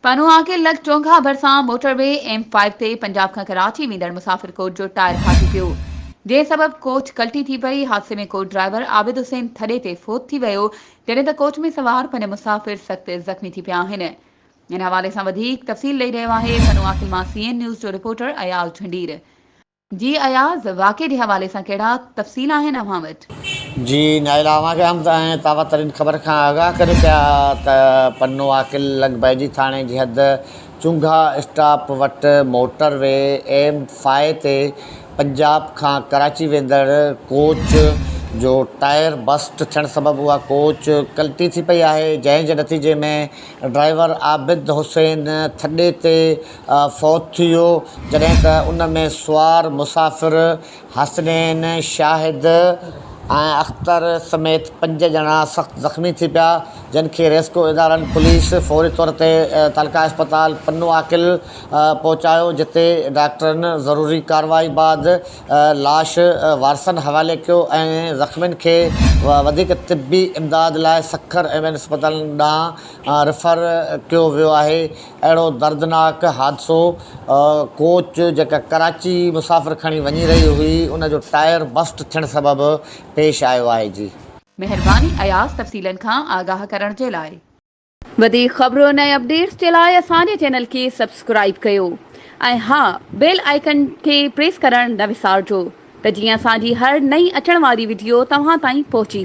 पनुआ के लग चोंघा भरसां मोटरवे M5 ते पंजाब खां कराची वेंदड़ मुसाफ़िर कोच जो टायर फाटी पियो। जे सबब कोच कल्टी थी पई। हादसे में कोच ड्राइवर आबिद हुसैन थड़े ते फोत थी वियो, जॾहिं त कोच में सवार पंज मुसाफ़िर सख़्त ज़ख़्मी थी पिया आहिनि। इन हवाले सां वधीक तफ़सील ॾेई रहियो आहे पनुआ मां CN न्यूज़ जो रिपोर्टर अयाज़ झंडीर। जी अयाज़, वाक़े जे हवाले सां कहिड़ा तफ़सील आहिनि अव्हां वटि? जी नाइला अव्हांखे हम तावातरीन ख़बर खां आगाह करे पिया त पन्नो आकिल लॻभॻि थाणे जी हद चुंघा स्टॉप वटि मोटरवे M5 ते पंजाब खां कराची वेंदड़ कोच जो टायर बस्ट थियण सबबि उहा कोच कल्टी थी पई आहे, जंहिं जे नतीजे में ड्राइवर आबिद हुसैन थॾे ते फ़ौत थी वियो, जॾहिं त उन में सुवार मुसाफ़िर हसनैन, शाहिद ऐं अख़्तर समेत 5 ॼणा सख़्त ज़ख़्मी थी पिया, जिन खे रेस्क्यू इदारनि पुलिस फ़ौरी तौर ते तालका अस्पताल पन्नो आकिल पहुचायो, जिते डॉक्टरनि ज़रूरी कार्रवाई बाद लाश वारसनि हवाले कयो ऐं ज़ख़्मियुनि खे वधीक तिबी इमदाद लाइ सखर एमएन अस्पताल ॾांहुं रेफर कयो वियो आहे। अहिड़ो दर्दनाक हादसो कोच जेका कराची मुसाफ़िर खणी वञी रही हुई, उन जो टायर बस्ट थियण सबबि पेश आयो आहे। जी महिरबानी अयाज़ तफ़सीलनि खां आगाह करण जे लाइ। वधीक ख़बरुनि ऐं अपडेट्स जे लाइ असांजे चैनल खे सब्सक्राइब कयो ऐं हा, बेल आइकन खे प्रेस करणु न विसारिजो त जीअं असांजी हर नई अचण वारी वीडियो तव्हां ताईं पहुची